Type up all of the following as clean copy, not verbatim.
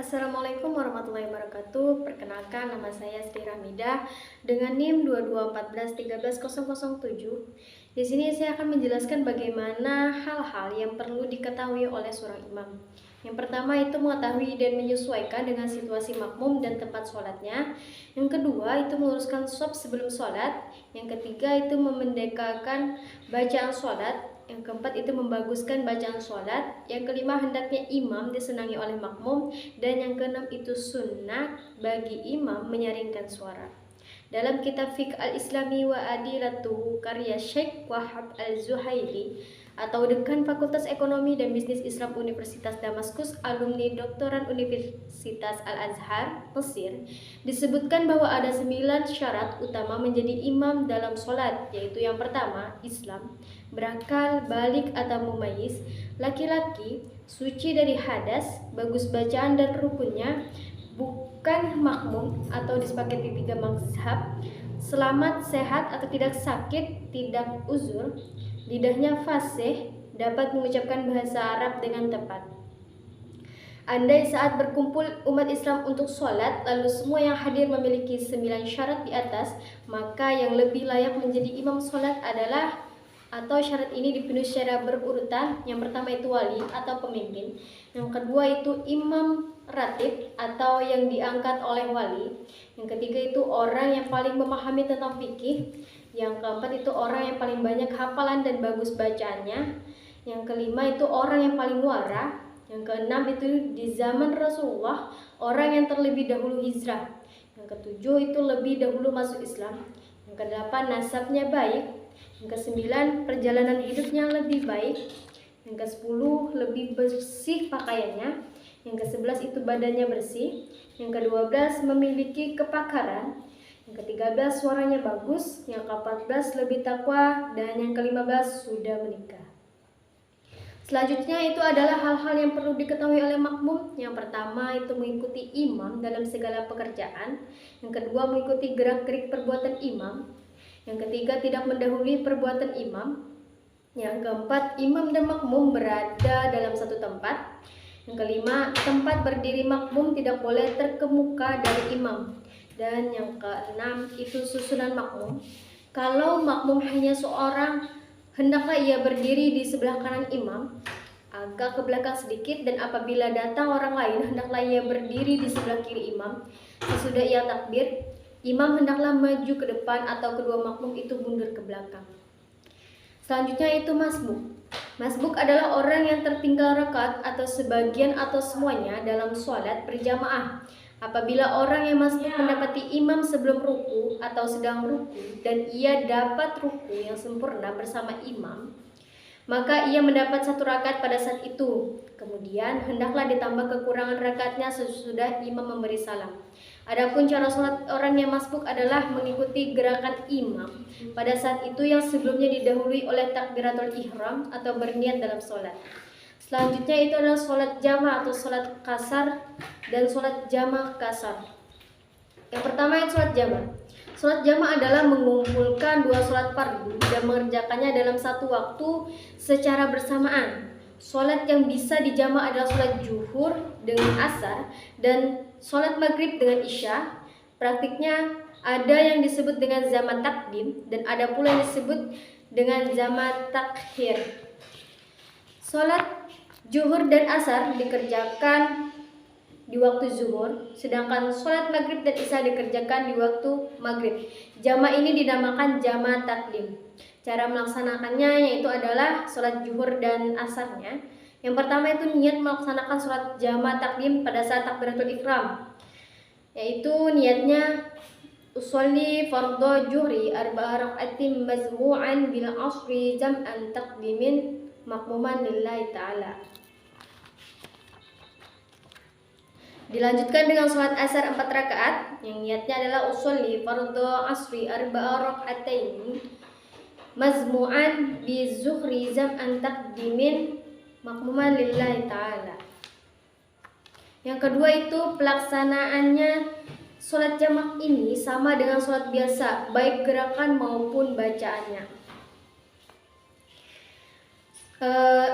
Assalamualaikum warahmatullahi wabarakatuh. Perkenalkan, nama saya Sri Rahmidah dengan NIM 2214130007. Di sini saya akan menjelaskan bagaimana hal-hal yang perlu diketahui oleh seorang imam. Yang pertama itu mengetahui dan menyesuaikan dengan situasi makmum dan tempat sholatnya. Yang kedua itu meluruskan shaf sebelum sholat. Yang ketiga itu memendekakan bacaan sholat. Yang keempat itu membaguskan bacaan sholat. Yang kelima hendaknya imam disenangi oleh makmum. Dan yang keenam itu sunnah bagi imam menyaringkan suara. Dalam kitab Fiqh al-Islami wa Adilatuhu karya Syekh Wahab al-Zuhaili atau Dekan Fakultas Ekonomi dan Bisnis Islam Universitas Damaskus, alumni doktoran Universitas Al-Azhar, Mesir, disebutkan bahwa ada 9 syarat utama menjadi imam dalam sholat, yaitu yang pertama, Islam, berakal, balik atau mumayyiz, laki-laki, suci dari hadas, bagus bacaan dan rukunnya, bukan makmum atau disepakati 3 mazhab, selamat, sehat atau tidak sakit, tidak uzur, lidahnya fasih, dapat mengucapkan bahasa Arab dengan tepat. Andai saat berkumpul umat Islam untuk sholat, lalu semua yang hadir memiliki 9 syarat di atas, maka yang lebih layak menjadi imam sholat adalah, atau syarat ini dipenuhi secara berurutan. Yang pertama itu wali atau pemimpin. Yang kedua itu imam ratib atau yang diangkat oleh wali. Yang ketiga itu orang yang paling memahami tentang fikih. Yang keempat itu orang yang paling banyak hafalan dan bagus bacaannya. Yang kelima itu orang yang paling wara. Yang keenam itu di zaman Rasulullah orang yang terlebih dahulu hijrah. Yang ketujuh itu lebih dahulu masuk Islam. Yang kedelapan nasabnya baik. Yang kesembilan perjalanan hidupnya lebih baik. Yang kesepuluh lebih bersih pakaiannya. Yang kesebelas itu badannya bersih. Yang kedua belas memiliki kepakaran. Yang ke-13 suaranya bagus. Yang ke-14 lebih takwa. Dan yang ke-15 sudah menikah. Selanjutnya itu adalah hal-hal yang perlu diketahui oleh makmum. Yang pertama itu mengikuti imam dalam segala pekerjaan. Yang kedua mengikuti gerak-gerik perbuatan imam. Yang ketiga tidak mendahului perbuatan imam. Yang keempat imam dan makmum berada dalam satu tempat. Yang kelima tempat berdiri makmum tidak boleh terkemuka dari imam. Dan yang keenam itu susunan makmum. Kalau makmum hanya seorang, hendaklah ia berdiri di sebelah kanan imam, agak ke belakang sedikit, dan apabila datang orang lain, hendaklah ia berdiri di sebelah kiri imam. Sesudah ia takbir, imam hendaklah maju ke depan atau kedua makmum itu mundur ke belakang. Selanjutnya itu masbuk. Masbuk adalah orang yang tertinggal rakaat atau sebagian atau semuanya dalam sholat berjamaah. Apabila orang yang masbuk mendapati imam sebelum ruku atau sedang ruku dan ia dapat ruku yang sempurna bersama imam, maka ia mendapat 1 rakaat pada saat itu. Kemudian hendaklah ditambah kekurangan rakaatnya sesudah imam memberi salam. Adapun cara sholat orang yang masbuk adalah mengikuti gerakan imam pada saat itu yang sebelumnya didahului oleh takbiratul ihram atau berniat dalam sholat. Selanjutnya itu adalah sholat jama' atau sholat kasar dan sholat jama' kasar. Yang pertama itu sholat jama'. Sholat jama' adalah mengumpulkan 2 sholat fardu dan mengerjakannya dalam satu waktu secara bersamaan. Sholat yang bisa dijama' adalah sholat zuhur dengan asar dan sholat maghrib dengan isya. Praktiknya ada yang disebut dengan zaman takdim dan ada pula yang disebut dengan zaman takhir. Sholat zuhur dan asar dikerjakan di waktu zuhur, sedangkan sholat maghrib dan isya dikerjakan di waktu maghrib. Jama' ini dinamakan jama' takdim. Cara melaksanakannya yaitu adalah sholat zuhur dan asarnya. Yang pertama itu niat melaksanakan sholat jama' takdim pada saat takbiratul ihram, yaitu niatnya usolli fardhu zuhri 4 raka'atin mazmu'an bil asri jam'an takdimin makmuman lillahi ta'ala. Dilanjutkan dengan sholat asar 4 rakaat yang niatnya adalah usolli fardhu asri 4 raka'atain mazmu'an bi zuhri jam'an takdimin makmuman lillahi ta'ala. Yang kedua itu pelaksanaannya sholat jamak ini sama dengan sholat biasa, baik gerakan maupun bacaannya.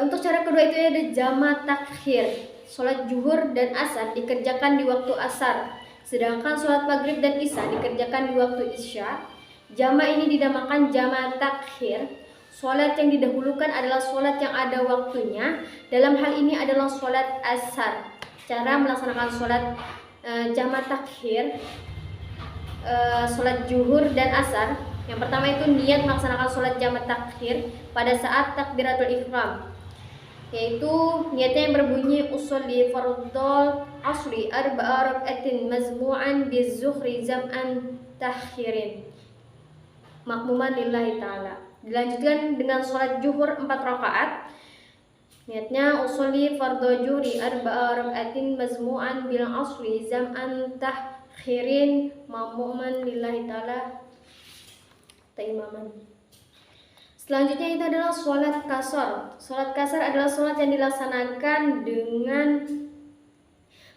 Untuk cara kedua itu ada jama' takhir. sholat zuhur dan asar dikerjakan di waktu asar, sedangkan sholat maghrib dan isya dikerjakan di waktu isya. Jama ini dinamakan jama takhir. Sholat yang didahulukan adalah sholat yang ada waktunya. Dalam hal ini adalah sholat asar. Cara melaksanakan sholat jama takhir, sholat zuhur dan asar. Yang pertama itu niat melaksanakan sholat jama takhir pada saat takbiratul ihram, yaitu niatnya yang berbunyi usolli fardhol asri arba'a rak'atin mazmu'an bizuhri zam'an takhirin makmuman lillahi ta'ala. Dilanjutkan dengan sholat zuhur 4 rakaat. Niatnya usolli fardhu zuhri arba'a rak'atin mazmu'an bil asri zam'an takhirin makmuman lillahi ta'ala taimaman. Selanjutnya itu adalah sholat kasar. Sholat kasar adalah sholat yang dilaksanakan dengan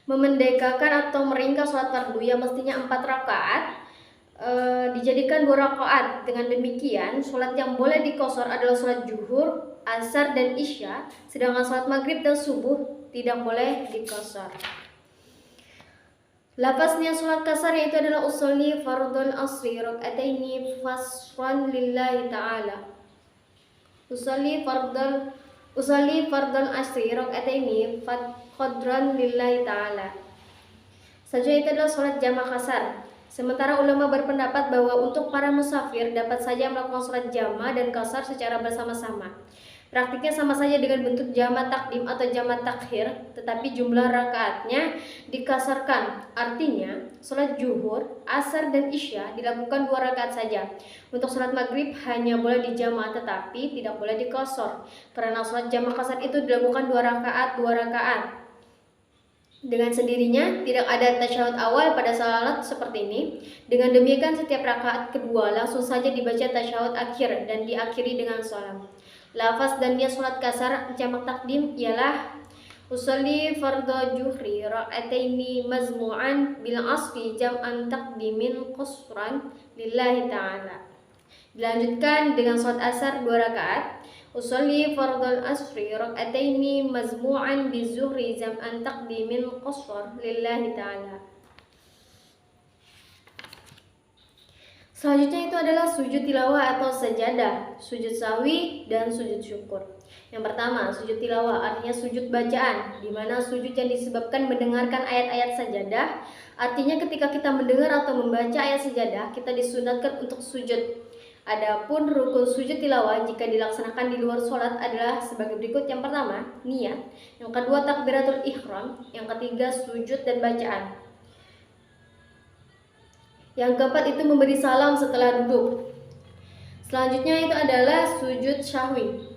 memendekakan atau meringkas sholat fardu yang mestinya 4 rakaat dijadikan 2 rakaat. Dengan demikian, sholat yang boleh dikosor adalah sholat zuhur, asar, dan isya, sedangkan sholat maghrib dan subuh tidak boleh dikosor. Lafaznya sholat kasar yaitu adalah usolli fardhul asri rak'ataini fasran lillahi ta'ala. Usolli fardhul asri rak'ataini qadran lillahi ta'ala. Selanjutnya itu adalah sholat jamak kasar. Sementara ulama berpendapat bahwa untuk para musafir dapat saja melakukan sholat jama dan kasar secara bersama-sama. Praktiknya sama saja dengan bentuk jama takdim atau jama takhir, tetapi jumlah rakaatnya dikasarkan. Artinya, sholat zuhur, asar, dan isya dilakukan 2 rakaat saja. Untuk sholat maghrib hanya boleh dijama tetapi tidak boleh dikosor, karena sholat jama kasar itu dilakukan 2 rakaat. Dengan sendirinya tidak ada tasyahud awal pada salat seperti ini. Dengan demikian setiap rakaat kedua langsung saja dibaca tasyahud akhir dan diakhiri dengan salam. Lafaz dan niat salat kasar jamak takdim ialah usolli fardhu zuhri rak'ataini mazmu'an bil asri jam'an takdimin qasran lillahi ta'ala. Dilanjutkan dengan salat asar 2 rakaat. Usolli fardhul asri rak'ataini mazmu'an bizuhri zam'an taqdimin qasar lillahi ta'ala. Selanjutnya itu adalah sujud tilawah atau sajadah, sujud sahwi, dan sujud syukur. Yang pertama, sujud tilawah artinya sujud bacaan, di mana sujud yang disebabkan mendengarkan ayat-ayat sajadah. Artinya ketika kita mendengar atau membaca ayat sajadah, kita disunatkan untuk sujud. Adapun rukun sujud tilawah jika dilaksanakan di luar sholat adalah sebagai berikut. Yang pertama, niat. Yang kedua, takbiratul ihram. Yang ketiga, sujud dan bacaan. Yang keempat itu memberi salam setelah duduk. Selanjutnya itu adalah sujud syahwi.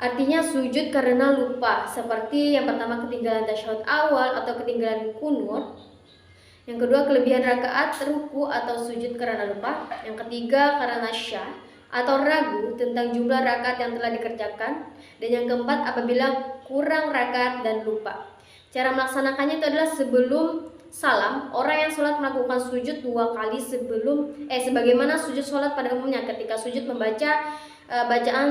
Artinya sujud karena lupa, seperti yang pertama ketinggalan tasyahud awal atau ketinggalan kunut. Yang kedua, kelebihan rakaat, ruku atau sujud karena lupa. Yang ketiga, karena syah atau ragu tentang jumlah rakaat yang telah dikerjakan. Dan yang keempat, apabila kurang rakaat dan lupa. Cara melaksanakannya itu adalah sebelum salam, orang yang sholat melakukan sujud 2 kali sebagaimana sujud sholat pada umumnya. Ketika sujud membaca bacaan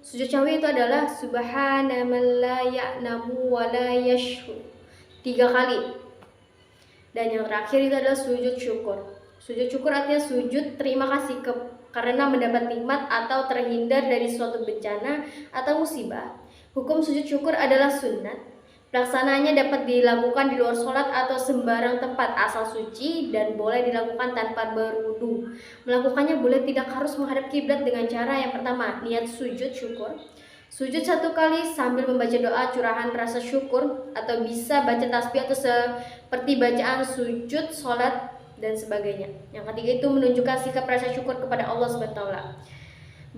sujud syahwi itu adalah subhana man la ya'lamu wa la yashhud 3 kali. Dan yang terakhir itu adalah sujud syukur. Sujud syukur artinya sujud terima kasih karena mendapat nikmat atau terhindar dari suatu bencana atau musibah. Hukum sujud syukur adalah sunnat. Pelaksanaannya dapat dilakukan di luar sholat atau sembarang tempat asal suci dan boleh dilakukan tanpa berwudu. Melakukannya boleh tidak harus menghadap kiblat dengan cara yang pertama, niat sujud syukur. Sujud 1 kali sambil membaca doa curahan rasa syukur atau bisa baca tasbih atau seperti bacaan sujud, sholat, dan sebagainya. Yang ketiga itu menunjukkan sikap rasa syukur kepada Allah SWT.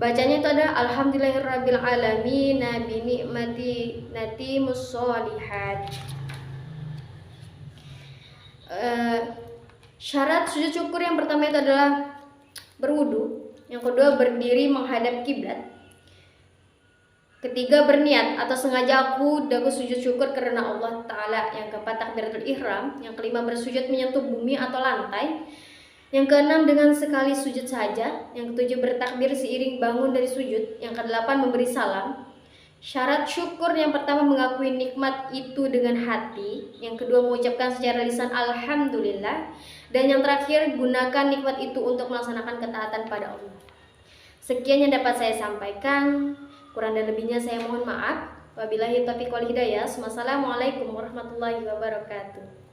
Bacanya itu ada alhamdulillahirabbil alamin bi ni'mati natimus sholihat. Syarat sujud syukur yang pertama itu adalah berwudu. Yang kedua, berdiri menghadap kiblat. Ketiga, berniat atau sengaja aku sujud syukur karena Allah Ta'ala. Yang keempat, takbiratul ihram. Yang kelima, bersujud menyentuh bumi atau lantai. Yang keenam, dengan sekali sujud saja. Yang ketujuh, bertakbir seiring bangun dari sujud. Yang kedelapan, memberi salam. Syarat syukur yang pertama mengakui nikmat itu dengan hati, yang kedua mengucapkan secara lisan alhamdulillah, dan yang terakhir gunakan nikmat itu untuk melaksanakan ketaatan pada Allah. Sekian yang dapat saya sampaikan, kurang dan lebihnya saya mohon maaf. Wabillahi taufiq wal hidayah. Wassalamualaikum warahmatullahi wabarakatuh.